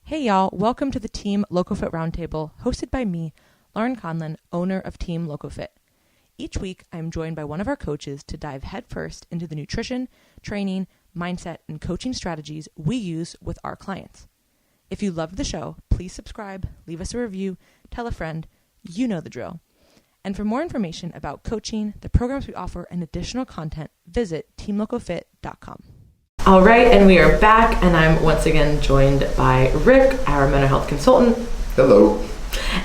Hey y'all, welcome to the Team LocoFit Roundtable, hosted by me, Laurin Conlon, owner of Team LocoFit. Each week, I am joined by one of our coaches to dive headfirst into the nutrition, training, mindset, and coaching strategies we use with our clients. If you loved the show, please subscribe, leave us a review, tell a friend, you know the drill. And for more information about coaching, the programs we offer, and additional content, visit teamlocofit.com. All right, and we are back, and I'm once again joined by Rick, our mental health consultant. Hello.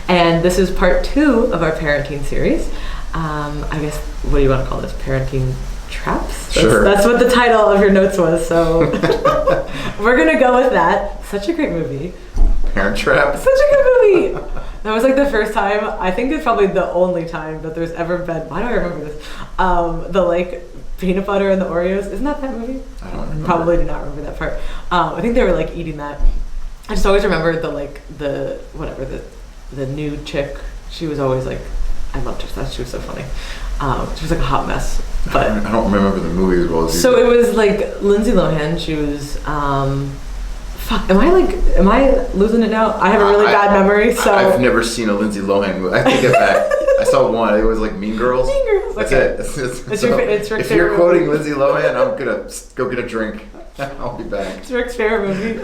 And this is part 2 of our parenting series. I guess, what do you want to call this? Parenting traps? Sure. That's what the title of your notes was, so we're going to go with that. Such a great movie. Parent Trap? Such a good movie. That was like the first time, I think it's probably the only time that there's ever been, why do I remember this? The like peanut butter and the Oreos. Isn't that movie? I don't remember. Probably do not remember that part. I think they were like eating that. I just always remember the new chick. She was always like, I loved her. She was so funny. She was like a hot mess. But I don't remember the movie as well as you. So it was like Lindsay Lohan. She was, am I losing it now? I have a really bad memory, so. I've never seen a Lindsay Lohan movie. I take it back. I saw one. It was like Mean Girls. Mean Girls. That's okay. it. It's Rick's if you're favorite quoting movie. Lindsay Lohan, I'm gonna go get a drink. I'll be back. It's Rick's favorite movie,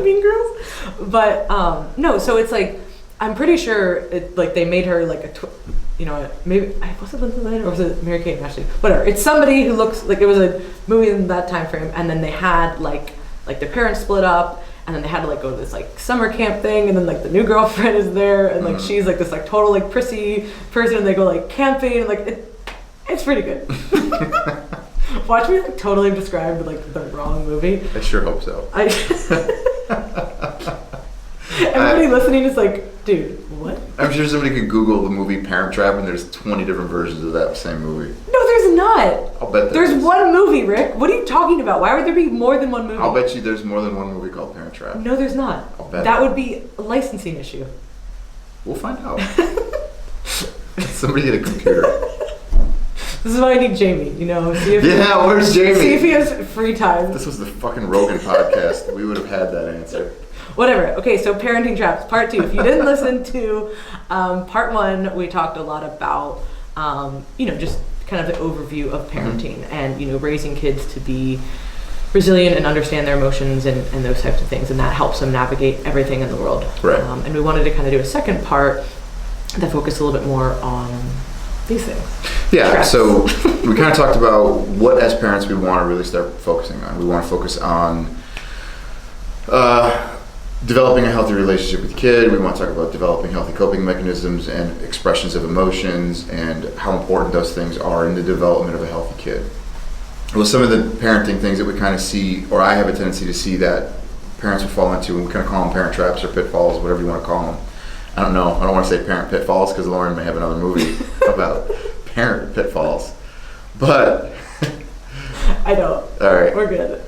Mean Girls. But no, so it's like, I'm pretty sure it like they made her like maybe was it Lindsay Lohan or was it Mary-Kate and Ashley? Whatever. It's somebody who looks like it was a movie in that time frame, and then they had like their parents split up. And then they had to like go to this like summer camp thing, and then like the new girlfriend is there, and like she's like this like total like prissy person, and they go like camping, and like it's pretty good. Watch me like totally describe like the wrong movie. I sure hope so. Everybody listening is like, dude, what? I'm sure somebody could Google the movie Parent Trap, and there's 20 different versions of that same movie. No, there's not. I'll bet there's one movie, Rick. What are you talking about? Why would there be more than one movie? I'll bet you there's more than one movie called Parent Trap. No, there's not. I'll bet. That would be a licensing issue. We'll find out. Somebody get a computer. This is why I need Jamie, where's Jamie? See if he has free time. This was the fucking Rogan podcast. We would have had that answer. Whatever. Okay, so parenting traps, part 2. If you didn't listen to part 1, we talked a lot about, just kind of the overview of parenting and, raising kids to be resilient and understand their emotions and those types of things. And that helps them navigate everything in the world. Right. And we wanted to kind of do a second part that focused a little bit more on these things. Yeah, traps. So we kind of talked about what as parents we want to really start focusing on. We want to focus on developing a healthy relationship with the kid. We want to talk about developing healthy coping mechanisms and expressions of emotions and how important those things are in the development of a healthy kid. Well, some of the parenting things that we kind of see, or I have a tendency to see that parents will fall into, and we kind of call them parent traps or pitfalls, whatever you want to call them. I don't know. I don't want to say parent pitfalls because Laurin may have another movie about parent pitfalls. But I don't. All right. We're good.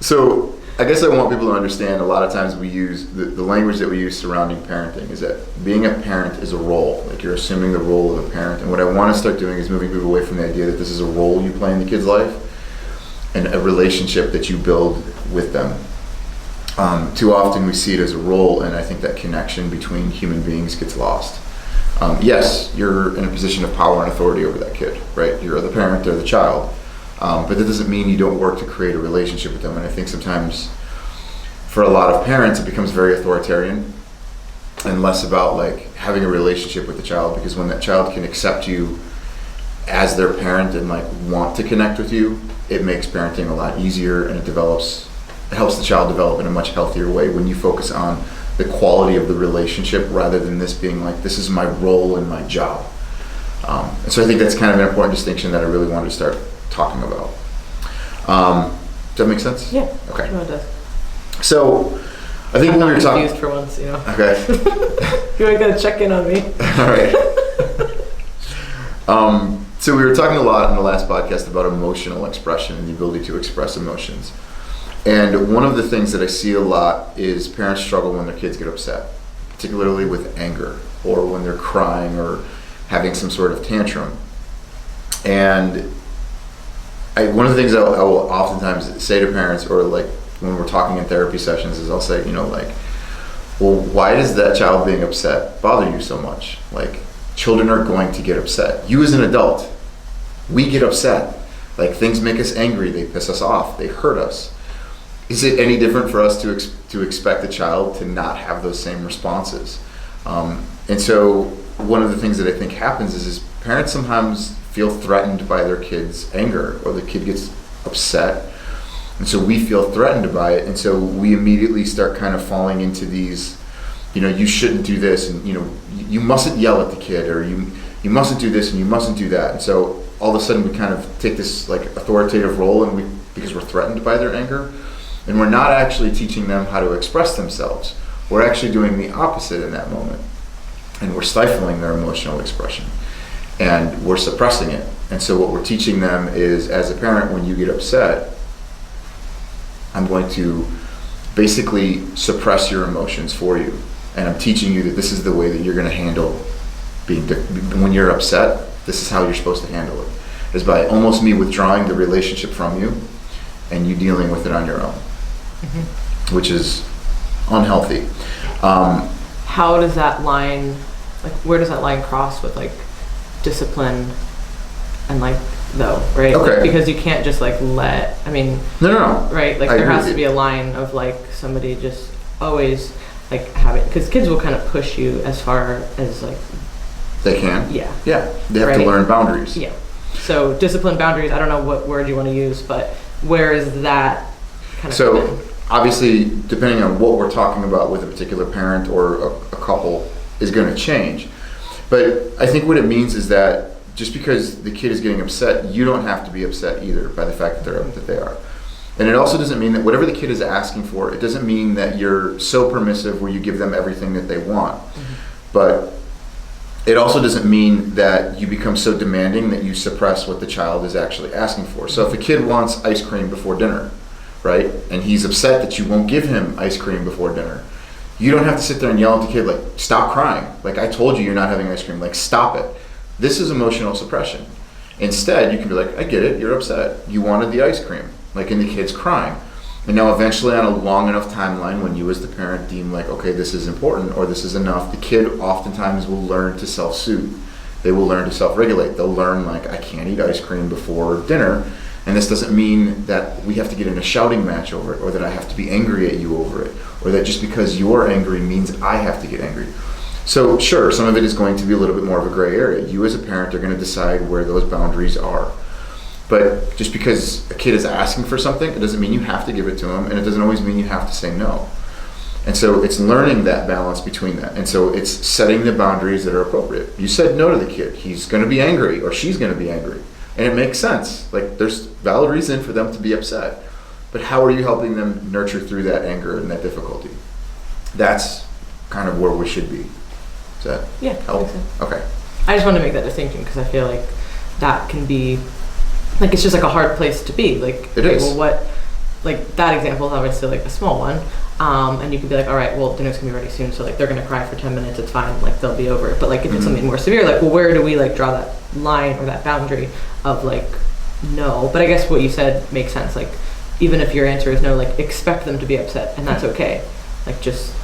So I guess I want people to understand a lot of times we use the language that we use surrounding parenting is that being a parent is a role. Like you're assuming the role of a parent. And what I want to start doing is moving people away from the idea that this is a role you play in the kid's life and a relationship that you build with them. Too often we see it as a role, and I think that connection between human beings gets lost. Yes, you're in a position of power and authority over that kid, right? You're the parent or the child. But that doesn't mean you don't work to create a relationship with them. And I think sometimes for a lot of parents, it becomes very authoritarian and less about like having a relationship with the child, because when that child can accept you as their parent and like want to connect with you, it makes parenting a lot easier, and it helps the child develop in a much healthier way when you focus on the quality of the relationship rather than this being like, this is my role and my job. And so I think that's kind of an important distinction that I really wanted to start talking about. Does that make sense? Yeah. Okay. No, it does. So I think when we were talking. Confused for once, Okay. You ain't gonna check in on me. All right. So we were talking a lot in the last podcast about emotional expression and the ability to express emotions. And one of the things that I see a lot is parents struggle when their kids get upset, particularly with anger or when they're crying or having some sort of tantrum. And one of the things I will oftentimes say to parents, or like when we're talking in therapy sessions is I'll say, like, well, why does that child being upset bother you so much? Like, children are going to get upset. You as an adult, we get upset. Like, things make us angry, they piss us off, they hurt us. Is it any different for us to expect a child to not have those same responses? And so one of the things that I think happens is parents sometimes feel threatened by their kid's anger, or the kid gets upset. And so we feel threatened by it. And so we immediately start kind of falling into these, you shouldn't do this, and, you mustn't yell at the kid, or you mustn't do this and you mustn't do that. And so all of a sudden we kind of take this like authoritative role, and because we're threatened by their anger, and we're not actually teaching them how to express themselves. We're actually doing the opposite in that moment. And we're stifling their emotional expression, and we're suppressing it. And so what we're teaching them is, as a parent, when you get upset, I'm going to basically suppress your emotions for you. And I'm teaching you that this is the way that you're going to handle when you're upset. This is how you're supposed to handle it, is by almost me withdrawing the relationship from you and you dealing with it on your own, which is unhealthy. How does that line, like, where does that line cross with like discipline and like, though, right? Okay. Like, because you can't just like no, right? Like, there has to be a line of like somebody just always like having, because kids will kind of push you as far as like they can. Yeah. They have to learn boundaries. Yeah. So discipline, boundaries, I don't know what word you want to use, but where is that kind of so obviously, depending on what we're talking about with a particular parent or a couple is going to change. But I think what it means is that just because the kid is getting upset, you don't have to be upset either by the fact that they are. And it also doesn't mean that whatever the kid is asking for, it doesn't mean that you're so permissive where you give them everything that they want. But it also doesn't mean that you become so demanding that you suppress what the child is actually asking for. So if a kid wants ice cream before dinner, right, and he's upset that you won't give him ice cream before dinner, you don't have to sit there and yell at the kid like, stop crying. Like, I told you you're not having ice cream. Like, stop it. This is emotional suppression. Instead, you can be like, I get it, you're upset. You wanted the ice cream. Like, and the kid's crying. And now eventually on a long enough timeline when you as the parent deem like, okay, this is important or this is enough, the kid oftentimes will learn to self-soothe. They will learn to self-regulate. They'll learn like, I can't eat ice cream before dinner. And this doesn't mean that we have to get in a shouting match over it, or that I have to be angry at you over it, or that just because you're angry means I have to get angry. So sure, some of it is going to be a little bit more of a gray area. You as a parent are going to decide where those boundaries are. But just because a kid is asking for something, it doesn't mean you have to give it to them, and it doesn't always mean you have to say no. And so it's learning that balance between that. And so it's setting the boundaries that are appropriate. You said no to the kid. He's going to be angry, or she's going to be angry. And it makes sense. Like, there's valid reason for them to be upset. But how are you helping them nurture through that anger and that difficulty? That's kind of where we should be. Does that help? Okay. I just want to make that distinction because I feel like that can be, like, it's just like a hard place to be. Like, it is. Well, what, like, that example is obviously like a small one. And you could be like, all right, well, dinner's gonna be ready soon, so like they're gonna cry for 10 minutes, it's fine, like they'll be over it. But like if it's something more severe, like, well, where do we like draw that line or that boundary of like no? But I guess what you said makes sense. Like, even if your answer is no, like expect them to be upset, and that's okay. Like, just.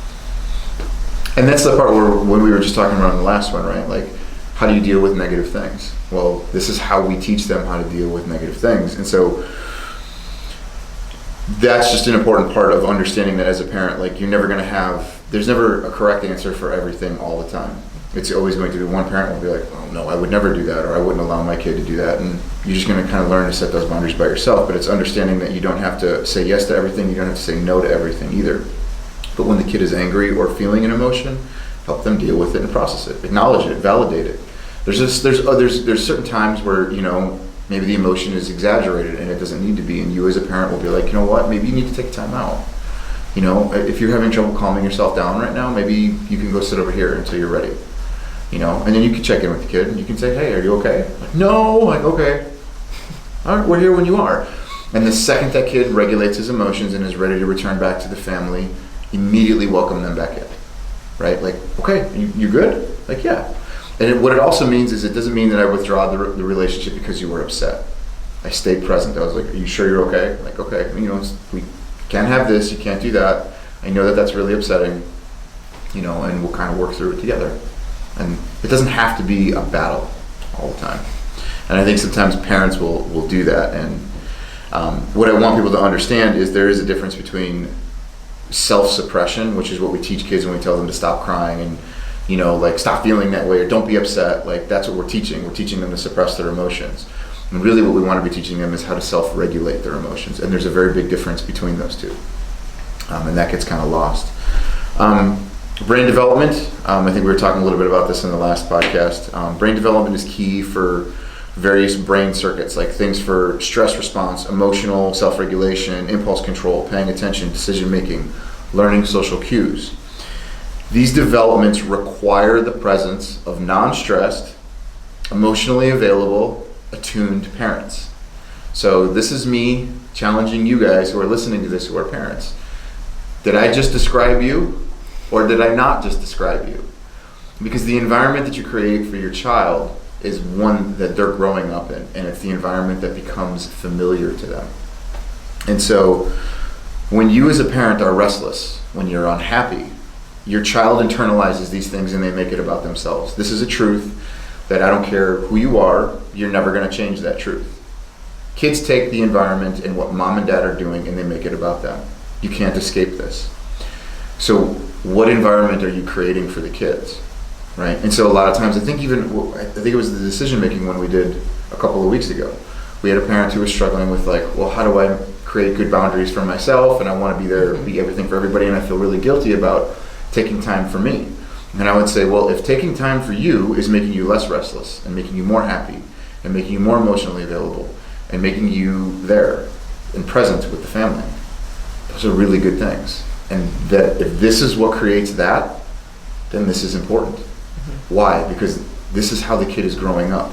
And that's the part where when we were just talking about in the last one, right? Like, how do you deal with negative things? Well, this is how we teach them how to deal with negative things. And so that's just an important part of understanding that as a parent, like, you're never going to have, there's never a correct answer for everything all the time. It's always going to be, one parent will be like, oh no, I would never do that, or I wouldn't allow my kid to do that. And you're just going to kind of learn to set those boundaries by yourself. But it's understanding that you don't have to say yes to everything, you don't have to say no to everything either. But when the kid is angry or feeling an emotion, help them deal with it and process it, acknowledge it, validate it. There's certain times where, you know, maybe the emotion is exaggerated and it doesn't need to be, and you as a parent will be like, you know what, maybe you need to take time out. You know, if you're having trouble calming yourself down right now, maybe you can go sit over here until you're ready. You know, and then you can check in with the kid and you can say, hey, are you okay? Like, no, like, okay. All right, we're here when you are. And the second that kid regulates his emotions and is ready to return back to the family, immediately welcome them back in, right? Like, okay, you good? Like, yeah. And what it also means is it doesn't mean that I withdraw the relationship because you were upset. I stayed present. I was like, are you sure you're okay? Like, okay. You know, we can't have this, you can't do that. I know that that's really upsetting, and we'll kind of work through it together. And it doesn't have to be a battle all the time. And I think sometimes parents will do that. And what I want people to understand is there is a difference between self-suppression, which is what we teach kids when we tell them to stop crying and stop feeling that way or don't be upset. Like, that's what we're teaching. We're teaching them to suppress their emotions. And really what we want to be teaching them is how to self-regulate their emotions. And there's a very big difference between those two. And that gets kind of lost. Brain development, I think we were talking a little bit about this in the last podcast. Brain development is key for various brain circuits, like things for stress response, emotional self-regulation, impulse control, paying attention, decision-making, learning social cues. These developments require the presence of non-stressed, emotionally available, attuned parents. So this is me challenging you guys who are listening to this who are parents. Did I just describe you, or did I not just describe you? Because the environment that you create for your child is one that they're growing up in, and it's the environment that becomes familiar to them. And so when you as a parent are restless, when you're unhappy, your child internalizes these things and they make it about themselves. This is a truth that I don't care who you are, you're never going to change that truth. Kids take the environment and what mom and dad are doing and they make it about them. You can't escape this. So what environment are you creating for the kids, right? And so a lot of times, I think it was the decision making one we did a couple of weeks ago. We had a parent who was struggling with how do I create good boundaries for myself, and I want to be there, be everything for everybody, and I feel really guilty about taking time for me. And I would say, well, if taking time for you is making you less restless and making you more happy and making you more emotionally available and making you there and present with the family, those are really good things. And that if this is what creates that, then this is important. Mm-hmm. Why? Because this is how the kid is growing up.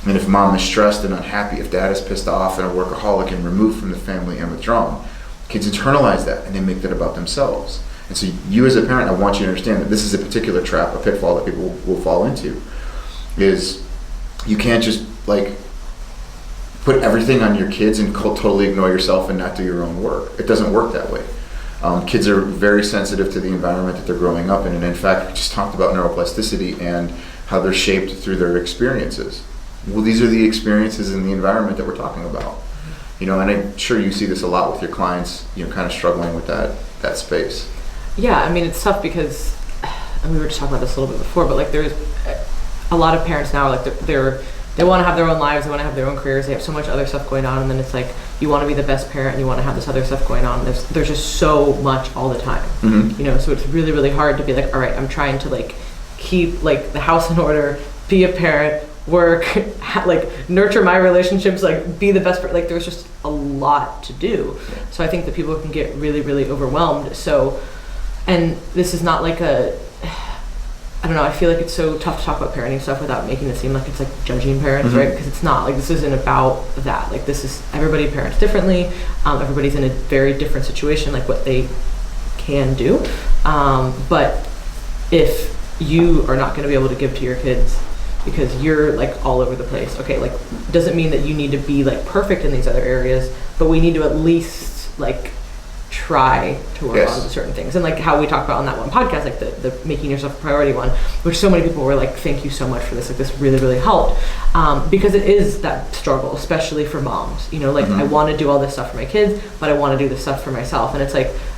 And if mom is stressed and unhappy, if dad is pissed off and a workaholic and removed from the family and withdrawn, kids internalize that and they make that about themselves. And so you as a parent, I want you to understand that this is a particular trap, a pitfall that people will fall into, is you can't just put everything on your kids and totally ignore yourself and not do your own work. It doesn't work that way. Kids are very sensitive to the environment that they're growing up in. And in fact, we just talked about neuroplasticity and how they're shaped through their experiences. Well, these are the experiences in the environment that we're talking about. And I'm sure you see this a lot with your clients, kind of struggling with that space. Yeah, I mean, it's tough because, and we were just talking about this a little bit before, but there's a lot of parents now, they want to have their own lives, they want to have their own careers, they have so much other stuff going on, and then it's you want to be the best parent and you want to have this other stuff going on. There's just so much all the time, mm-hmm. So it's really, really hard to be all right, I'm trying to keep the house in order, be a parent, work, nurture my relationships, be the best, there's just a lot to do. So I think that people can get really, really overwhelmed. So, and this is not I don't know, I feel it's so tough to talk about parenting stuff without making it seem like it's judging parents, mm-hmm. right? Because it's not, this isn't about that. This is, everybody parents differently. Everybody's in a very different situation, what they can do. But if you are not going to be able to give to your kids because you're all over the place, okay, doesn't mean that you need to be perfect in these other areas, but we need to at least try to work on certain things. And how we talked about on that one podcast, the making yourself a priority one, which so many people were thank you so much for this, this really, really helped. Because it is that struggle, especially for moms, mm-hmm. I want to do all this stuff for my kids, but I want to do this stuff for myself. And it's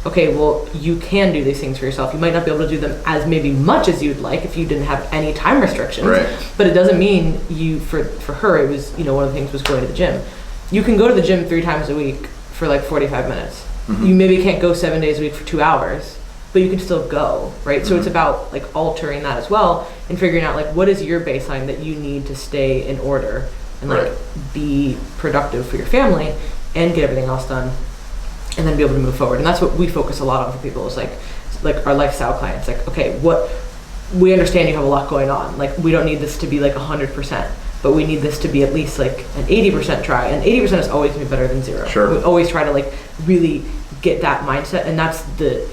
okay, well, you can do these things for yourself. You might not be able to do them as maybe much as you'd like if you didn't have any time restrictions, right. But it doesn't mean for her, it was, one of the things was going to the gym. You can go to the gym 3 times a week for 45 minutes. Mm-hmm. You maybe can't go 7 days a week for 2 hours, but you can still go, right? Mm-hmm. So it's about altering that as well and figuring out what is your baseline that you need to stay in order and right. be productive for your family and get everything else done and then be able to move forward. And that's what we focus a lot on for people is our lifestyle clients. Okay, what we understand you have a lot going on. We don't need this to be 100%. But we need this to be at least an 80% try. And 80% is always going to be better than 0. Sure. We always try to really get that mindset. And that's the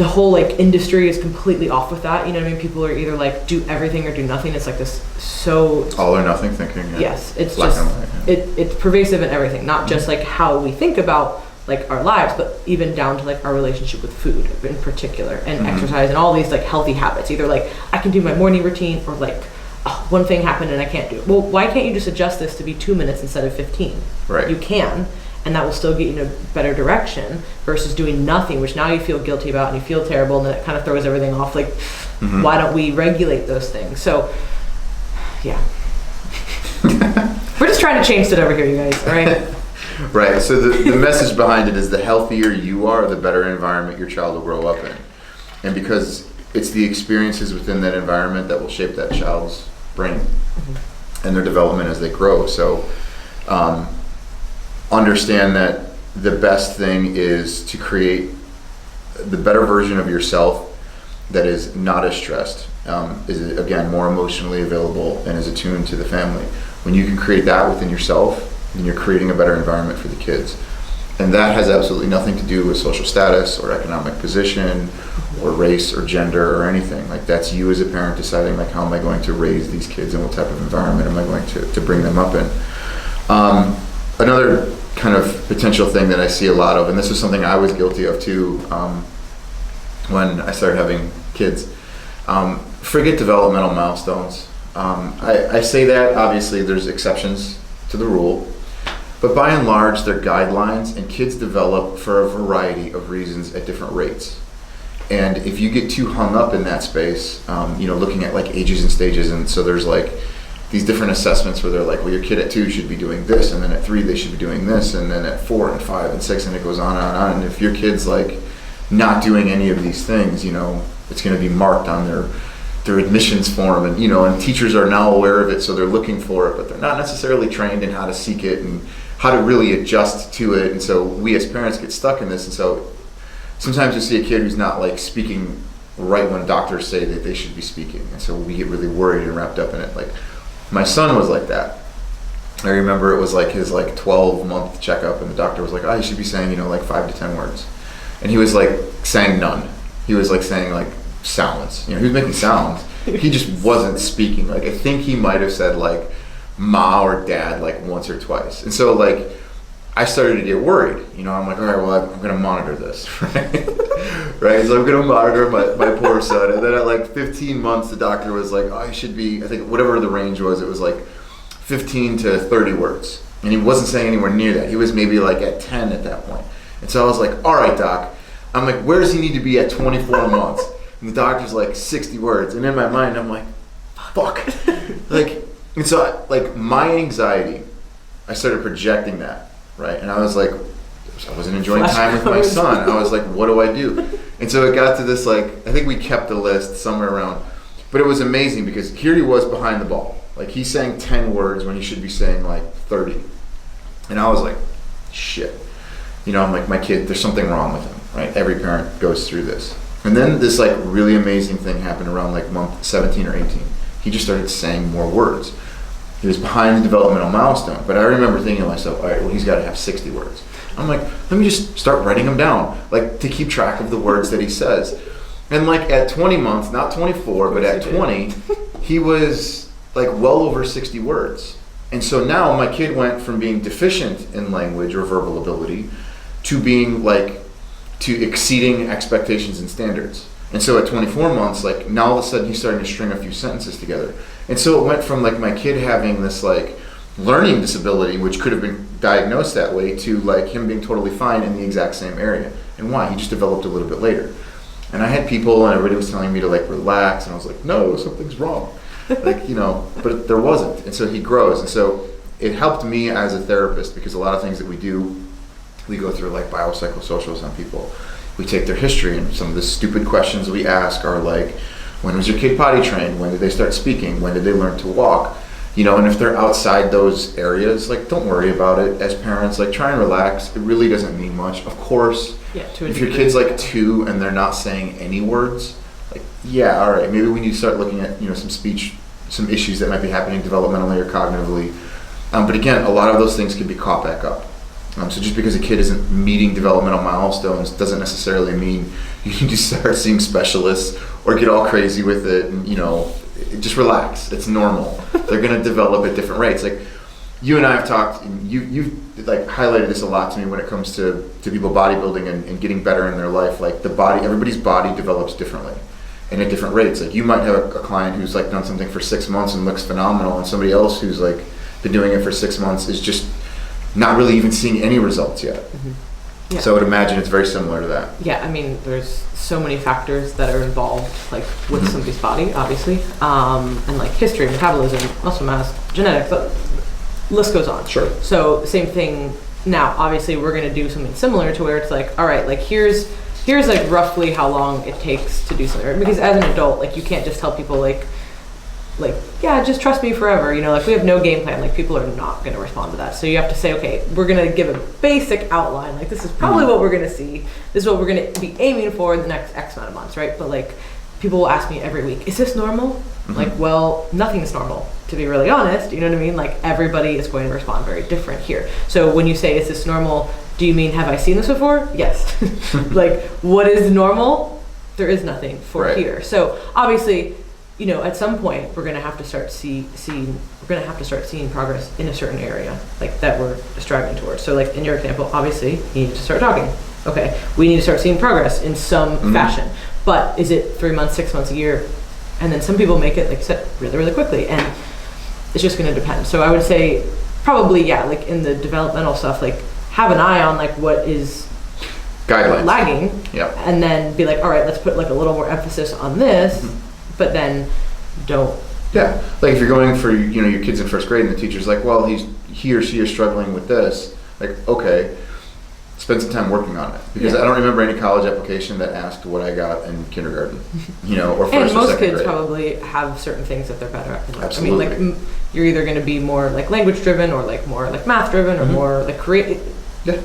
whole industry is completely off with that. You know what I mean? People are either do everything or do nothing. It's this so... all or nothing thinking. Yeah. Yes. It's just, it's pervasive in everything. Not just how we think about like our lives, but even down to like our relationship with food in particular, and exercise, and all these like healthy habits. Either like I can do my morning routine, or like one thing happened and I can't do it. Well, why can't you just adjust this to be 2 minutes instead of 15? Right. You can, and that will still get you in a better direction versus doing nothing, which now you feel guilty about and you feel terrible, and then it kind of throws everything off. Like, why don't we regulate those things? So, yeah. We're just trying to change it over here, you guys, all right? Right. So the message behind it is the healthier you are, the better environment your child will grow up in. And because it's the experiences within that environment that will shape that child's brain and their development as they grow. So understand that the best thing is to create the better version of yourself that is not as stressed, is again more emotionally available, and is attuned to the family. When you can create that within yourself, then you're creating a better environment for the kids. And that has absolutely nothing to do with social status or economic position or race or gender or anything. Like, that's you as a parent deciding, like, how am I going to raise these kids and what type of environment am I going to bring them up in. Another kind of potential thing that I see a lot of, and this is something I was guilty of too when I started having kids, forget developmental milestones. I say that, obviously there's exceptions to the rule, but by and large they're guidelines, and kids develop for a variety of reasons at different rates. And if you get too hung up in that space, looking at like ages and stages, and so there's like these different assessments where they're like, well, your kid at 2 should be doing this, and then at 3 they should be doing this, and then at 4 and 5 and 6, and it goes on and on. And if your kid's like not doing any of these things, it's going to be marked on their admissions form, and teachers are now aware of it, so they're looking for it, but they're not necessarily trained in how to seek it and how to really adjust to it. And so we as parents get stuck in this, and so sometimes you see a kid who's not like speaking right when doctors say that they should be speaking, and so we get really worried and wrapped up in it. Like, my son was like that. I remember it was like his 12-month checkup, and the doctor was like, oh, you should be saying 5 to 10 words, and he was like saying none. He was like saying like sounds. He was making sounds. He just wasn't speaking. Like, I think he might have said like ma or dad like once or twice. And so like I started to get worried. I'm like, all right, well, I'm going to monitor this, right? Right? So I'm going to monitor my poor son. And then at like 15 months, the doctor was like, oh, you should be, I think whatever the range was, it was like 15 to 30 words. And he wasn't saying anywhere near that. He was maybe like at 10 at that point. And so I was like, all right, doc. I'm like, where does he need to be at 24 months? And the doctor's like 60 words. And in my mind, I'm like, fuck. And so my anxiety, I started projecting that, right? And I was like, I wasn't enjoying time with my son. I was like, what do I do? And so it got to this, like, I think we kept the list somewhere around, but it was amazing because here he was behind the ball. Like, he's saying 10 words when he should be saying like 30. And I was like, shit. I'm like, my kid, there's something wrong with him, right? Every parent goes through this. And then this like really amazing thing happened around like month 17 or 18. He just started saying more words. He was behind the developmental milestone. But I remember thinking to myself, all right, well, he's got to have 60 words. I'm like, let me just start writing them down, like to keep track of the words that he says. And like at 20 months, not 24, but at 20, he was like well over 60 words. And so now my kid went from being deficient in language or verbal ability to being like, to exceeding expectations and standards. And so at 24 months, like now all of a sudden he's starting to string a few sentences together. And so it went from like my kid having this like learning disability, which could have been diagnosed that way, to like him being totally fine in the exact same area. And why? He just developed a little bit later. And I had people and everybody was telling me to like relax, and I was like, no, something's wrong. Like, but there wasn't. And so he grows. And so it helped me as a therapist, because a lot of things that we do, we go through like biopsychosocials on people. We take their history, and some of the stupid questions we ask are like, when was your kid potty trained? When did they start speaking? When did they learn to walk? And if they're outside those areas, like, don't worry about it as parents. Like, try and relax. It really doesn't mean much. Of course, if your kid's like 2 and they're not saying any words, like, yeah, all right, maybe we need to start looking at, some speech, some issues that might be happening developmentally or cognitively. But again, a lot of those things can be caught back up. So just because a kid isn't meeting developmental milestones doesn't necessarily mean you need to start seeing specialists or get all crazy with it. And, just relax. It's normal. They're going to develop at different rates. Like, you and I have talked, and you've like highlighted this a lot to me when it comes to people bodybuilding and getting better in their life. Like the body, everybody's body develops differently and at different rates. Like you might have a client who's like done something for 6 months and looks phenomenal, and somebody else who's like been doing it for 6 months is just not really even seeing any results yet. Yeah. So I would imagine it's very similar to that. Yeah, I mean, there's so many factors that are involved, like with somebody's body, obviously, and like history, metabolism, muscle mass, genetics, the list goes on. Sure. So same thing now. Obviously, we're going to do something similar to where it's like, all right, like here's like roughly how long it takes to do something, right? Because as an adult, like you can't just tell people like yeah, just trust me forever, you know, like we have no game plan, like people are not going to respond to that. So you have to say, okay, we're going to give a basic outline, like this is probably what we're going to see, this is what we're going to be aiming for in the next X amount of months, right? But like people will ask me every week, is this normal? Like, well, nothing's normal, to be really honest, you know what I mean? Like everybody is going to respond very different here. So when you say, is this normal, do you mean, have I seen this before? Yes. Like what is normal? There is nothing for here. So obviously, you know, at some point we're going to have to start seeing progress in a certain area, like that we're striving towards. So like in your example, obviously you need to start talking. Okay, we need to start seeing progress in some fashion. But is it 3 months, 6 months, a year? And then some people make it, like I said, really, really quickly, and it's just going to depend. So I would say probably, yeah, like in the developmental stuff, like have an eye on like what is Guidelines. lagging, and then be like, all right, let's put like a little more emphasis on this. But then don't. Yeah, like if you're going for, you know, your kids in first grade and the teacher's like, well, he or she is struggling with this, like, okay, spend some time working on it. Because I don't remember any college application that asked what I got in kindergarten, you know, or first and or most second kids grade. probably have certain things that they're better at. Absolutely. I mean, like you're either going to be more like language driven or like more like math driven or more like creative. Yeah.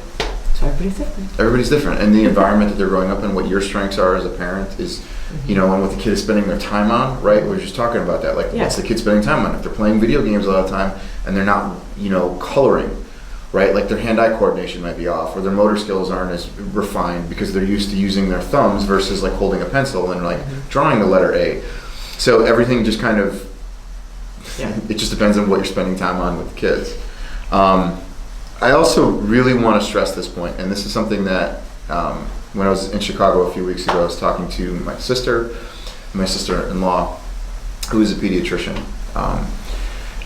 So everybody's different. Everybody's different, and the environment that they're growing up in, what your strengths are as a parent is, you know, and what the kid is spending their time on, right? We were just talking about that. Like, what's the kid spending time on? If they're playing video games a lot of time and they're not, you know, coloring, right? Like their hand-eye coordination might be off, or their motor skills aren't as refined because they're used to using their thumbs versus like holding a pencil and like drawing the letter A. So everything just kind of, it just depends on what you're spending time on with the kids. I also really want to stress this point, and this is something that when I was in Chicago a few weeks ago, I was talking to my sister-in-law, who is a pediatrician,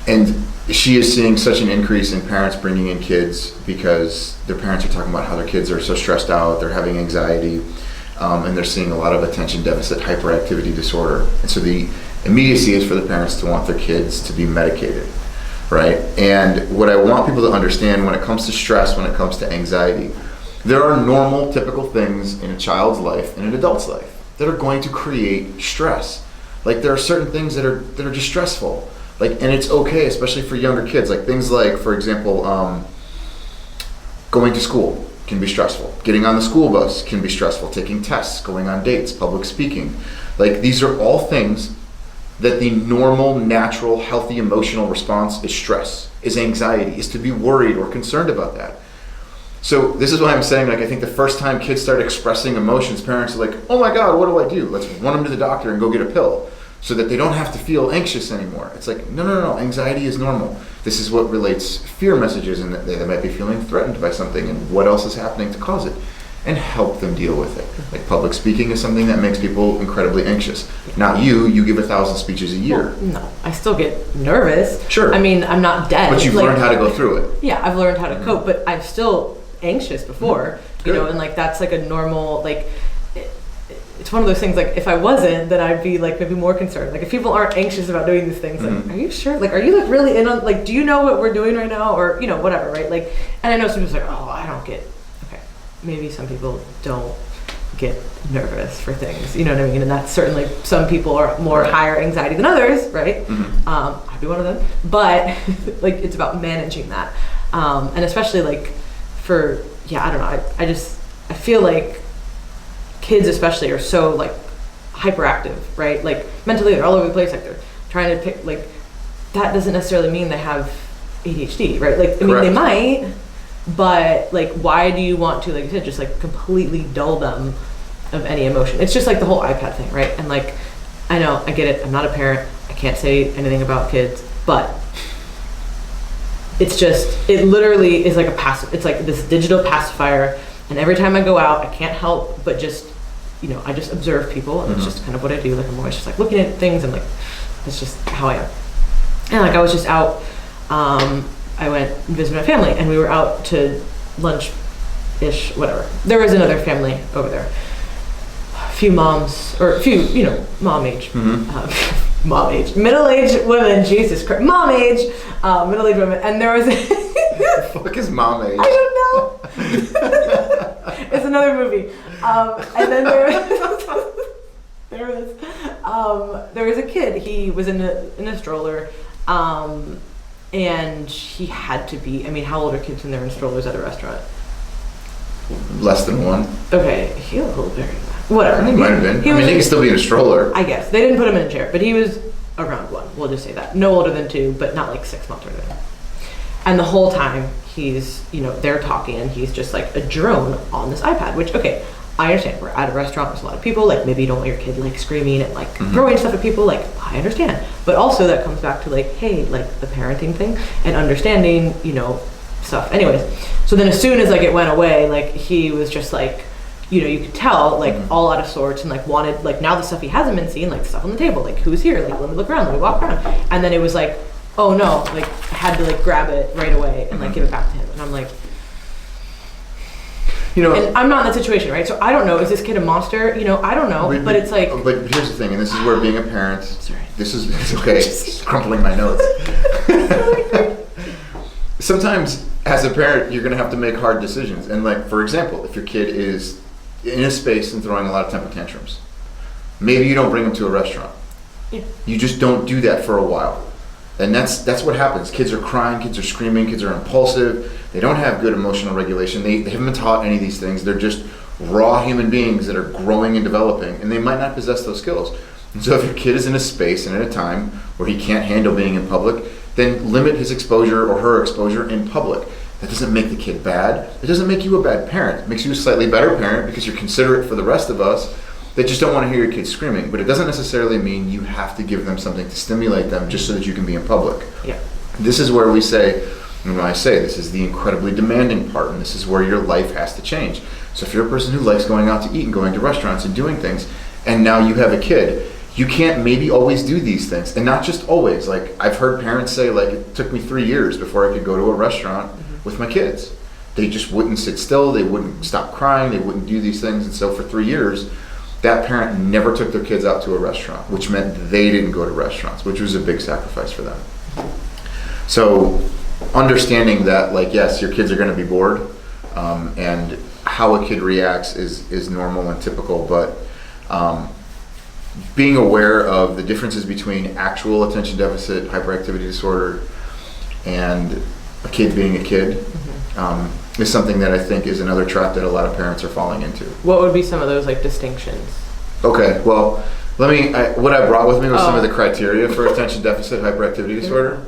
and she is seeing such an increase in parents bringing in kids because their parents are talking about how their kids are so stressed out, they're having anxiety, and they're seeing a lot of attention deficit hyperactivity disorder. And so the immediacy is for the parents to want their kids to be medicated. Right? And what I want people to understand when it comes to stress, when it comes to anxiety, there are normal, typical things in a child's life and an adult's life that are going to create stress. Like there are certain things that are just stressful. Like, and it's okay, especially for younger kids. Like things like, for example, going to school can be stressful. Getting on the school bus can be stressful. Taking tests, going on dates, public speaking. Like these are all things that the normal, natural, healthy emotional response is stress, is anxiety, is to be worried or concerned about that. So this is why I'm saying, like, I think the first time kids start expressing emotions, parents are like, oh my God, what do I do? Let's run them to the doctor and go get a pill so that they don't have to feel anxious anymore. It's like, no, anxiety is normal. This is what relates fear messages, and that they might be feeling threatened by something and what else is happening to cause it, and help them deal with it. Like public speaking is something that makes people incredibly anxious. Not you give 1,000 speeches a year. Well, no, I still get nervous. Sure. I mean, I'm not dead. But you've learned how to go through it. Yeah, I've learned how to cope, but I'm still anxious before, you know, and like that's like a normal, like, it's one of those things, like if I wasn't, then I'd be like maybe more concerned. Like if people aren't anxious about doing these things, like, are you sure? Like, are you like really in on, like, do you know what we're doing right now? Or, you know, whatever, right? Like, and I know some people's like, oh, I don't get, maybe some people don't get nervous for things, you know what I mean? And that's certainly, some people are more higher anxiety than others, right? I'd be one of them, but like it's about managing that. And especially like for, I don't know, I feel like kids especially are so like hyperactive, right? Like mentally they're all over the place, like they're trying to pick, like that doesn't necessarily mean they have ADHD, right? Like, I mean, they might, but like why do you want to, like you said, just like completely dull them of any emotion? It's just like the whole iPad thing, right? And like I know, I get it, I'm not a parent, I can't say anything about kids, but it literally is like it's like this digital pacifier, and every time I go out, I can't help but just, I just observe people, and it's just kind of what I do. Like, I'm always just like looking at things, and like, it's just how I am. And like, I was just out, I went and visited my family, and we were out to lunch-ish, whatever. There was another family over there. A few moms, or a few, mom age. Mom age. Middle-aged women, Jesus Christ. Mom age, middle-aged women. And there was... What the fuck is mom age? I don't know. It's another movie. And then there was a kid. He was in a stroller. And he had to be, how old are kids when they're in strollers at a restaurant? Less than 1. Okay, he looked very bad. Whatever. He might have been. He can still be in a stroller. I guess. They didn't put him in a chair, but he was around 1. We'll just say that. No older than 2, but not like 6 months older than. And the whole time he's, they're talking, and he's just like a drone on this iPad, which, okay, I understand. We're at a restaurant, there's a lot of people, like maybe you don't want your kid like screaming and like throwing stuff at people, like I understand. But also that comes back to like, hey, like the parenting thing and understanding, stuff. Anyways, so then as soon as like it went away, like he was just like, you could tell like all out of sorts and like wanted like now the stuff he hasn't been seeing, like stuff on the table, like who's here, like let me look around, let me walk around. And then it was like, oh no, like I had to like grab it right away and like give it back to him. And I'm like, and I'm not in that situation, right? So I don't know, is this kid a monster? I don't know, but it's like... But here's the thing, and this is where being a parent... Sorry. It's okay, it's crumpling my notes. Sometimes, as a parent, you're going to have to make hard decisions. And like, for example, if your kid is in a space and throwing a lot of temper tantrums, maybe you don't bring them to a restaurant. Yeah. You just don't do that for a while. And that's what happens. Kids are crying, kids are screaming, kids are impulsive. They don't have good emotional regulation. They haven't been taught any of these things. They're just raw human beings that are growing and developing, and they might not possess those skills. And so if your kid is in a space and at a time where he can't handle being in public, then limit his exposure or her exposure in public. That doesn't make the kid bad. It doesn't make you a bad parent. It makes you a slightly better parent because you're considerate for the rest of us that just don't want to hear your kids screaming. But it doesn't necessarily mean you have to give them something to stimulate them just so that you can be in public. Yeah. This is where we say, and when I say this is the incredibly demanding part, and this is where your life has to change. So if you're a person who likes going out to eat and going to restaurants and doing things, and now you have a kid, you can't maybe always do these things. And not just always. Like I've heard parents say, like, it took me 3 years before I could go to a restaurant with my kids. They just wouldn't sit still, they wouldn't stop crying, they wouldn't do these things. And so for 3 years, that parent never took their kids out to a restaurant, which meant they didn't go to restaurants, which was a big sacrifice for them. So understanding that, like, yes, your kids are going to be bored, and how a kid reacts is normal and typical, but being aware of the differences between actual attention deficit hyperactivity disorder and a kid being a kid is something that I think is another trap that a lot of parents are falling into. What would be some of those like distinctions? Okay, well, what I brought with me was some of the criteria for attention deficit hyperactivity disorder.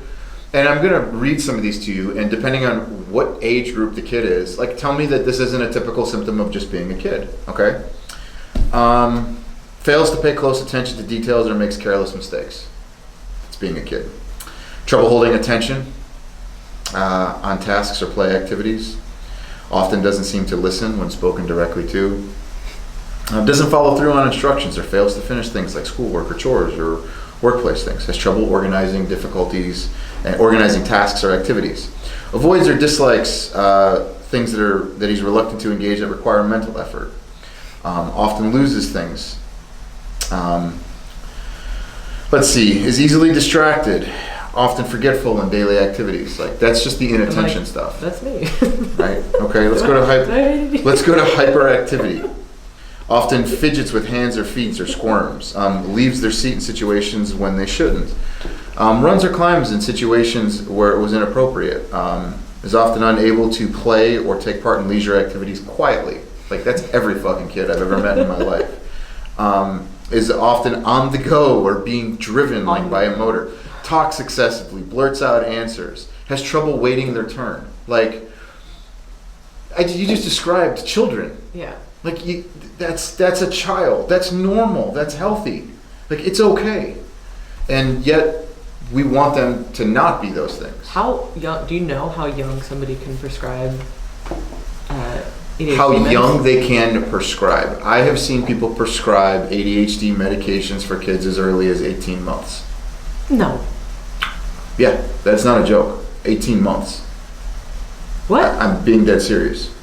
And I'm going to read some of these to you, and depending on what age group the kid is, like tell me that this isn't a typical symptom of just being a kid, okay? Fails to pay close attention to details or makes careless mistakes. It's being a kid. Trouble holding attention on tasks or play activities. Often doesn't seem to listen when spoken directly to. Doesn't follow through on instructions or fails to finish things like schoolwork or chores or workplace things. Has trouble organizing tasks or activities. Avoids or dislikes things that he's reluctant to engage that require mental effort. Often loses things. Let's see. Is easily distracted. Often forgetful in daily activities. Like that's just the inattention stuff. That's me. Right? Okay. Let's go to hyperactivity. Often fidgets with hands or feet or squirms. Leaves their seat in situations when they shouldn't. Runs or climbs in situations where it was inappropriate. Is often unable to play or take part in leisure activities quietly. Like that's every fucking kid I've ever met in my life. Is often on the go or being driven like by a motor. Talks excessively, blurts out answers, has trouble waiting their turn. Like, you just described children. Yeah. Like, that's a child. That's normal. That's healthy. Like, it's okay. And yet, we want them to not be those things. How young, do you know how young somebody can prescribe ADHD How meds? young they can prescribe. I have seen people prescribe ADHD medications for kids as early as 18 months. No. Yeah, that's not a joke. 18 months. What? I'm being dead serious.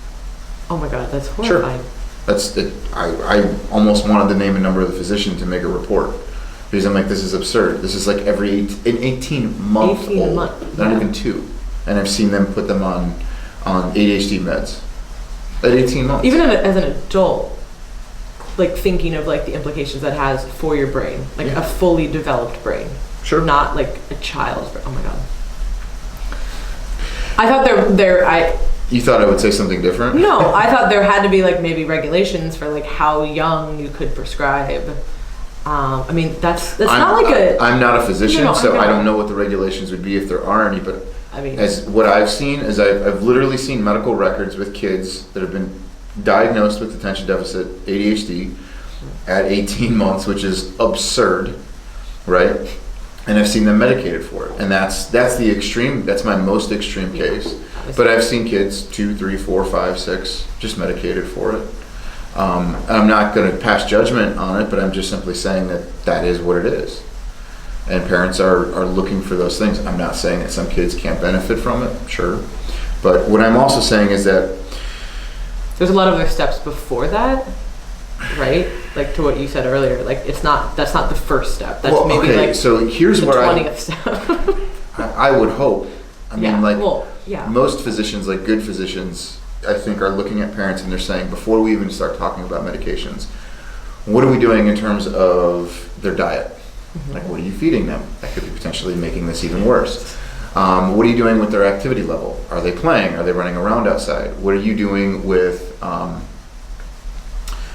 Oh my god, that's horrifying. Sure. That's it. I almost wanted to name a number of the physician to make a report. Because I'm like, this is absurd. This is like an 18-month 18 old, month, not yeah. even 2. And I've seen them put them on ADHD meds at 18 months. Even as an adult, like thinking of like the implications that has for your brain, like Yeah. a fully developed brain. Sure. Not like a child's brain. Oh my god. I thought You thought I would say something different? no, I thought there had to be like maybe regulations for like how young you could prescribe. I mean, that's not like a. I'm not a physician, No, so I I know. don't know what the regulations would be if there are any. But I mean, as what I've seen is I've literally seen medical records with kids that have been diagnosed with attention deficit ADHD at 18 months, which is absurd, right? And I've seen them medicated for it, and that's the extreme. That's my most extreme case. But I've seen kids 2, 3, 4, 5, 6 just medicated for it. And I'm not going to pass judgment on it, but I'm just simply saying that is what it is. And parents are looking for those things. I'm not saying that some kids can't benefit from it, sure. But what I'm also saying is that there's a lot of other steps before that, right? Like to what you said earlier, like that's not the first step. That's maybe like so here's the where 20th step. I would hope. I mean, yeah. most physicians, like good physicians, I think are looking at parents and they're saying, before we even start talking about medications, what are we doing in terms of their diet? Mm-hmm. Like, what are you feeding them? That could be potentially making this even worse. What are you doing with their activity level? Are they playing? Are they running around outside? What are you doing with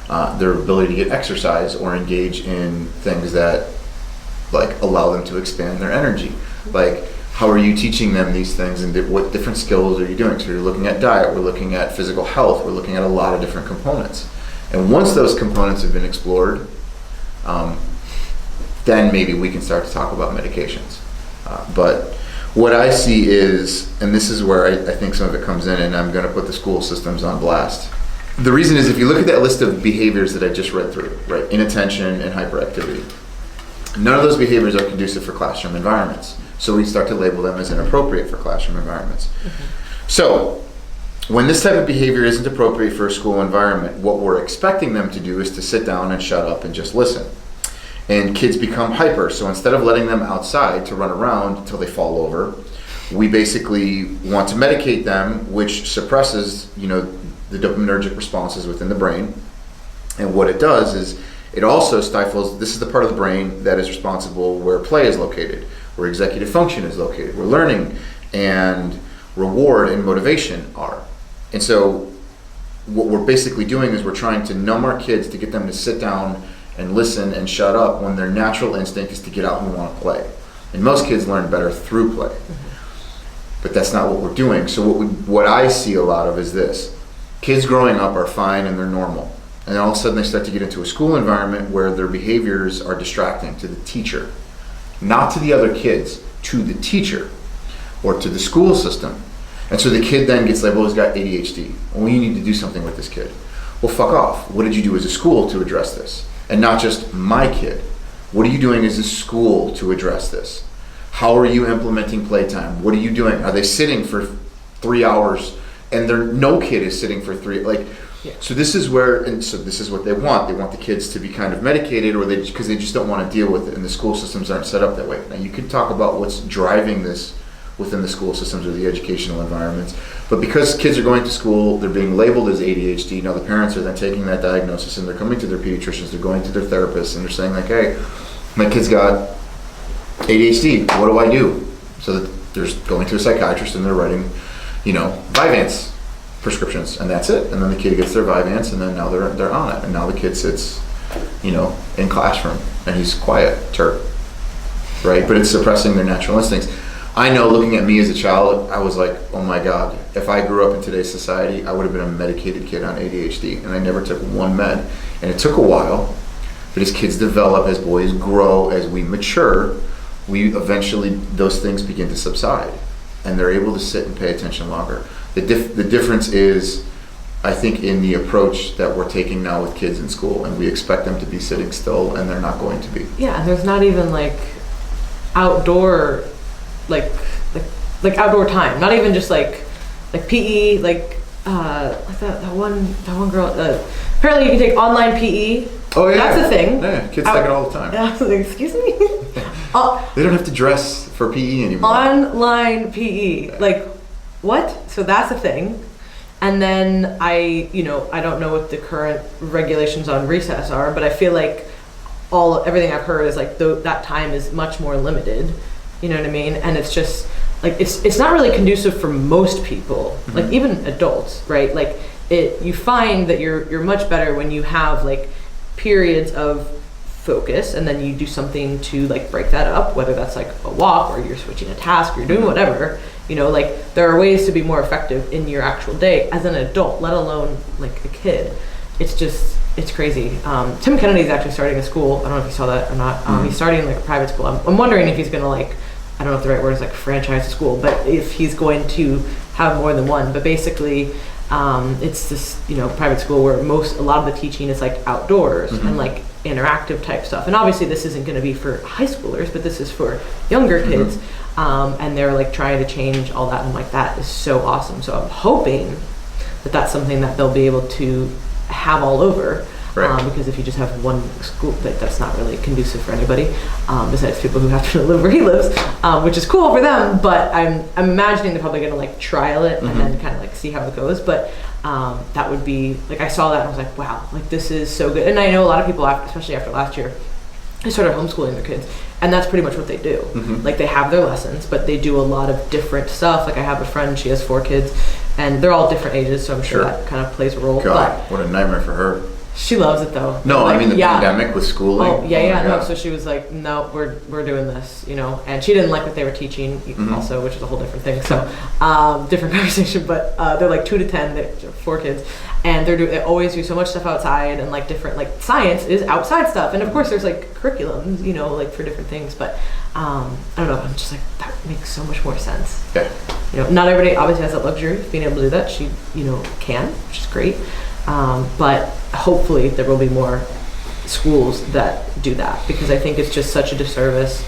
their ability to get exercise or engage in things that like allow them to expand their energy? Like, how are you teaching them these things and what different skills are you doing? So you're looking at diet, we're looking at physical health, we're looking at a lot of different components. And once those components have been explored, then maybe we can start to talk about medications. But what I see is, and this is where I think some of it comes in, and I'm going to put the school systems on blast. The reason is, if you look at that list of behaviors that I just read through, right, inattention and hyperactivity, none of those behaviors are conducive for classroom environments. So we start to label them as inappropriate for classroom environments. Mm-hmm. So when this type of behavior isn't appropriate for a school environment, what we're expecting them to do is to sit down and shut up and just listen. And kids become hyper. So instead of letting them outside to run around until they fall over, we basically want to medicate them, which suppresses, the dopaminergic responses within the brain. And what it does is it also stifles, this is the part of the brain that is responsible where play is located, where executive function is located, where learning and reward and motivation are. And so what we're basically doing is we're trying to numb our kids to get them to sit down and listen and shut up when their natural instinct is to get out and want to play. And most kids learn better through play. Mm-hmm. But that's not what we're doing. So what I see a lot of is this. Kids growing up are fine and they're normal. And then all of a sudden they start to get into a school environment where their behaviors are distracting to the teacher. Not to the other kids, to the teacher or to the school system. And so the kid then gets labeled, he's got ADHD. Well, you need to do something with this kid. Well, fuck off. What did you do as a school to address this? And not just my kid. What are you doing as a school to address this? How are you implementing playtime? What are you doing? Are they sitting for 3 hours and no kid is sitting for 3? Yeah. So this is where, and so this is what they want. They want the kids to be kind of medicated, or because they just don't want to deal with it, and the school systems aren't set up that way. Now you could talk about what's driving this within the school systems or the educational environments, but because kids are going to school, they're being labeled as ADHD. Now the parents are then taking that diagnosis and they're coming to their pediatricians, they're going to their therapists, and they're saying like, "Hey, my kid's got ADHD. What do I do?" So that they're going to a psychiatrist and they're writing, Vyvanse prescriptions, and that's it. And then the kid gets their Vyvanse, and then now they're on it. And now the kid sits, in classroom, and he's quieter, right? But it's suppressing their natural instincts. I know, looking at me as a child, I was like, oh my God, if I grew up in today's society, I would have been a medicated kid on ADHD, and I never took one med. And it took a while, but as kids develop, as boys grow, as we mature, we eventually, those things begin to subside and they're able to sit and pay attention longer. The difference is, I think, in the approach that we're taking now with kids in school, and we expect them to be sitting still and they're not going to be. Yeah, and there's not even like outdoor, like outdoor time, not even just like PE, like that one girl, apparently you can take online PE. Oh yeah, that's a thing. Yeah, kids take it all the time. Yeah, I was like, excuse me. They don't have to dress for PE anymore. Online PE, like what? So that's a thing. And then I don't know what the current regulations on recess are, but I feel like everything I've heard is like that time is much more limited. You know what I mean? And it's just like it's not really conducive for most people, like even adults, right? Like you find that you're much better when you have like periods of focus, and then you do something to like break that up, whether that's like a walk or you're switching a task, or you're doing whatever. Like there are ways to be more effective in your actual day as an adult, let alone like a kid. It's crazy. Tim Kennedy's actually starting a school. I don't know if you saw that or not. He's starting like a private school. I'm wondering if he's gonna like, I don't know if the right word is like franchise a school, but if he's going to have more than one. But basically, it's this private school where a lot of the teaching is like outdoors and like interactive type stuff. And obviously this isn't going to be for high schoolers, but this is for younger kids. And they're like trying to change all that, and like that is so awesome. So I'm hoping that that's something that they'll be able to have all over. Right. Because if you just have one school, that's not really conducive for anybody, besides people who have to live where he lives, which is cool for them. But I'm imagining they're probably going to like trial it and then kind of like see how it goes. But that would be like, I saw that and I was like, wow, like this is so good. And I know a lot of people, especially after last year, they started homeschooling their kids, and that's pretty much what they do. Like they have their lessons, but they do a lot of different stuff. Like I have a friend, she has 4 kids, and they're all different ages, so I'm sure that kind of plays a role. God, what a nightmare for her. She loves it though. No, like, I mean the pandemic with schooling. Oh yeah. No, so she was like, no, we're doing this, and she didn't like what they were teaching also, which is a whole different thing. So different conversation. But they're like 2 to 10, they're 4 kids, and they always do so much stuff outside, and like different, like science is outside stuff, and of course there's like curriculums, like for different things. But I don't know. I'm just like, that makes so much more sense. Yeah. Not everybody obviously has that luxury of being able to do that. She can, which is great. But hopefully there will be more schools that do that, because I think it's just such a disservice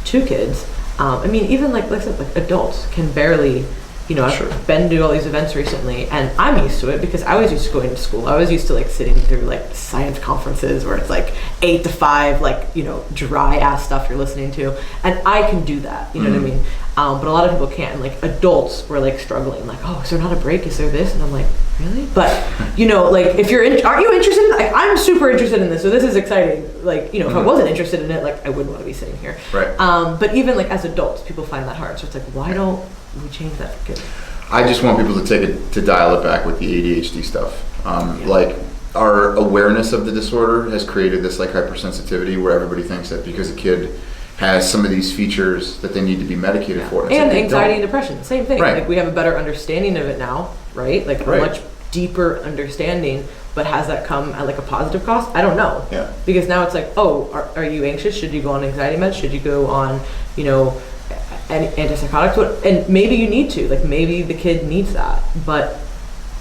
to kids. I mean, even like I said, like adults can barely, I've been to all these events recently, and I'm used to it because I was used to going to school. I was used to like sitting through like science conferences where it's like 8 to 5, like, dry ass stuff you're listening to. And I can do that, you know what I mean? But a lot of people can't. And like adults were like struggling, like, oh, is there not a break? Is there this? And I'm like, really? But, like if aren't you interested? Like, I'm super interested in this. So this is exciting. Like, if I wasn't interested in it, like I wouldn't want to be sitting here. Right. But even like as adults, people find that hard. So it's like, why don't we change that for kids? I just want people to dial it back with the ADHD stuff. Like our awareness of the disorder has created this like hypersensitivity where everybody thinks that because a kid has some of these features that they need to be medicated for. And anxiety and depression, same thing. Right. Like we have a better understanding of it now, right? Like a much deeper understanding, but has that come at like a positive cost? I don't know. Yeah. Because now it's like, oh, are you anxious? Should you go on anxiety meds? Should you go on, antipsychotics? And maybe you need to, like maybe the kid needs that, but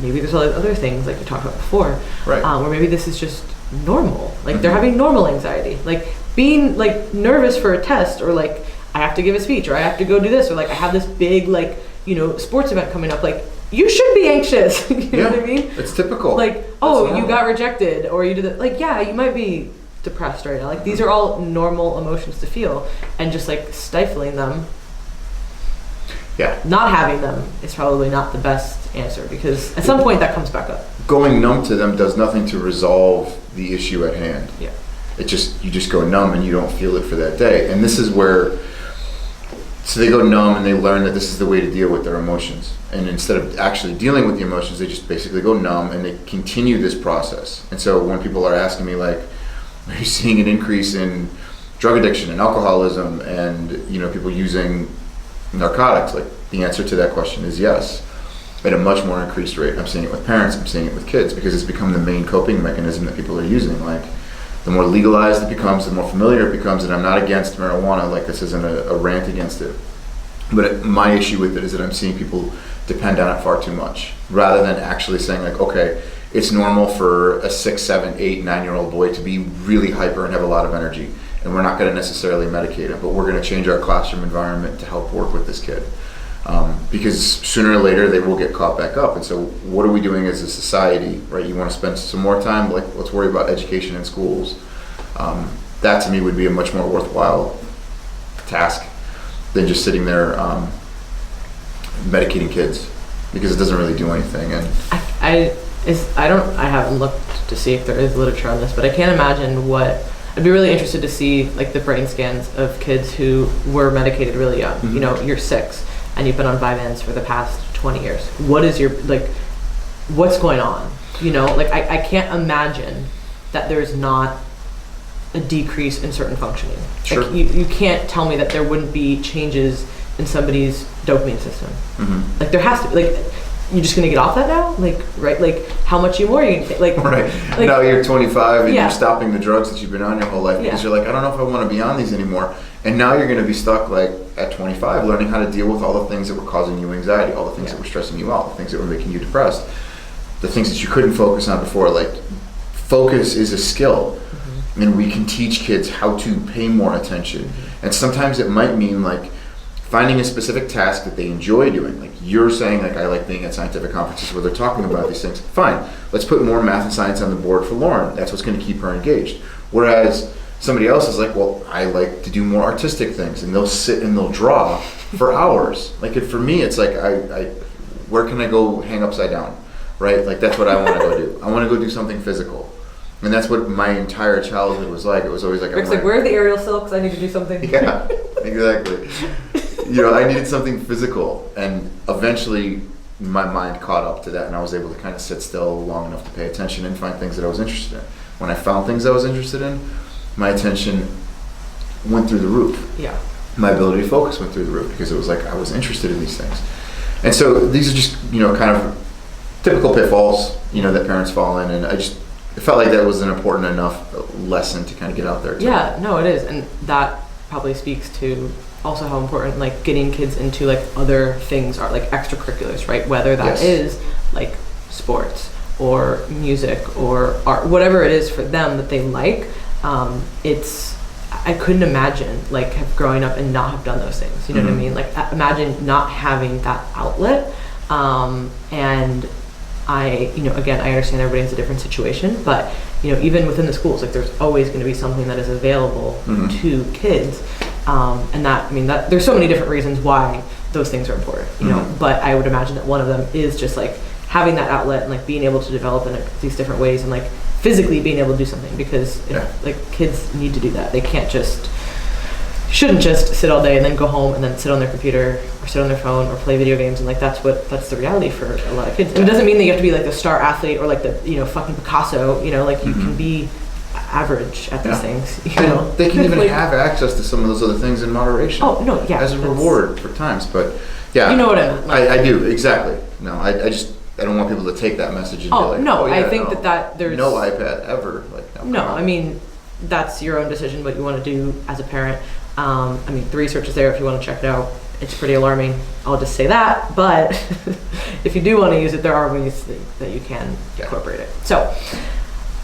maybe there's all these other things like we talked about before, right? Or maybe this is just normal. Like they're having normal anxiety, like being like nervous for a test, or like I have to give a speech, or I have to go do this, or like I have this big like sports event coming up. Like you should be anxious. You know what I mean? It's typical. Like, oh, you got rejected, or you did it. Like, yeah, you might be depressed right now. Like these are all normal emotions to feel, and just like stifling them. Yeah. Not having them is probably not the best answer, because at some point that comes back up. Going numb to them does nothing to resolve the issue at hand. Yeah. You just go numb and you don't feel it for that day. And this is where, so they go numb and they learn that this is the way to deal with their emotions. And instead of actually dealing with the emotions, they just basically go numb and they continue this process. And so when people are asking me like, are you seeing an increase in drug addiction and alcoholism and people using narcotics? Like the answer to that question is yes, at a much more increased rate. I'm seeing it with parents, I'm seeing it with kids, because it's become the main coping mechanism that people are using. Like The more legalized it becomes, the more familiar it becomes, and I'm not against marijuana, like this isn't a rant against it. But my issue with it is that I'm seeing people depend on it far too much, rather than actually saying like, okay, it's normal for a 6, 7, 8, 9-year-old boy to be really hyper and have a lot of energy, and we're not going to necessarily medicate him, but we're going to change our classroom environment to help work with this kid. Because sooner or later they will get caught back up. And so what are we doing as a society, right? You want to spend some more time, like let's worry about education in schools. That to me would be a much more worthwhile task than just sitting there medicating kids, because it doesn't really do anything. And I haven't looked to see if there is literature on this, but I can't imagine I'd be really interested to see like the brain scans of kids who were medicated really young. Mm-hmm. You know, you're 6 and you've been on Vyvanse for the past 20 years. What is what's going on? You know, like I can't imagine that there's not a decrease in certain functioning. Sure. Like you can't tell me that there wouldn't be changes in somebody's dopamine system. Mm-hmm. Like there has to be, like, you're just gonna get off that now? Like, right? Like, how much more are you gonna take? Like, right. Like, now you're 25 and you're stopping the drugs that you've been on your whole life because you're like, I don't know if I want to be on these anymore. And now you're gonna be stuck like at 25 learning how to deal with all the things that were causing you anxiety, all the things that were stressing you out, the things that were making you depressed, the things that you couldn't focus on before. Like, focus is a skill. Mm-hmm. And we can teach kids how to pay more attention. Mm-hmm. And sometimes it might mean like finding a specific task that they enjoy doing. Like you're saying, like, I like being at scientific conferences where they're talking about these things. Fine, let's put more math and science on the board for Laurin. That's what's going to keep her engaged. Whereas somebody else is like, well, I like to do more artistic things, and they'll sit and they'll draw for hours. Like for me, it's like, where can I go hang upside down, right? Like that's what I want to go do. I want to go do something physical. And that's what my entire childhood was like. It was always like, Rick's like, where are the aerial silks? I need to do something. Yeah, exactly. You know, I needed something physical, and eventually my mind caught up to that, and I was able to kind of sit still long enough to pay attention and find things that I was interested in. When I found things I was interested in, my attention went through the roof. Yeah. My ability to focus went through the roof because it was like I was interested in these things. And so these are just, you know, kind of typical pitfalls, you know, that parents fall in, and it felt like that was an important enough lesson to kind of get out there too. Yeah, no, it is. And that probably speaks to also how important like getting kids into like other things are, like extracurriculars, right? Whether that is like sports or music or art, whatever it is for them that they like. I couldn't imagine like growing up and not have done those things. You know what I mean? Like imagine not having that outlet. And I understand everybody has a different situation, but you know, even within the schools, like there's always going to be something that is available to kids. And that there's so many different reasons why those things are important, you know, but I would imagine that one of them is just like having that outlet and like being able to develop in these different ways and like physically being able to do something, because like kids need to do that. They shouldn't just sit all day and then go home and then sit on their computer or sit on their phone or play video games, and like that's the reality for a lot of kids. And it doesn't mean that you have to be like the star athlete or like the, you know, fucking Picasso, you know, like you can be average at these things, you know. They can even like, have access to some of those other things in moderation. Oh no, yeah, as a reward for times, but yeah, you know what I meant. Like, I do, exactly. No, I don't want people to take that message and be like, I think that there's no iPad ever. Like no, I mean that's your own decision what you want to do as a parent. I mean the research is there if you want to check it out. It's pretty alarming. I'll just say that, but if you do want to use it, there are ways that you can incorporate it. So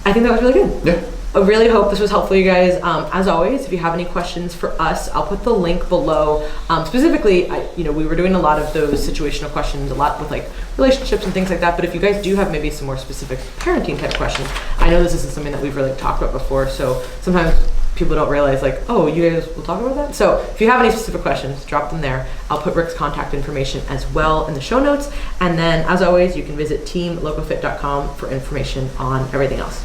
I think that was really good. Yeah. I really hope this was helpful, you guys. As always, if you have any questions for us, I'll put the link below. Specifically, we were doing a lot of those situational questions, a lot with like relationships and things like that. But if you guys do have maybe some more specific parenting type questions, I know this isn't something that we've really talked about before. So sometimes people don't realize like, oh, you guys will talk about that. So if you have any specific questions, drop them there. I'll put Rick's contact information as well in the show notes. And then as always, you can visit teamlocofit.com for information on everything else.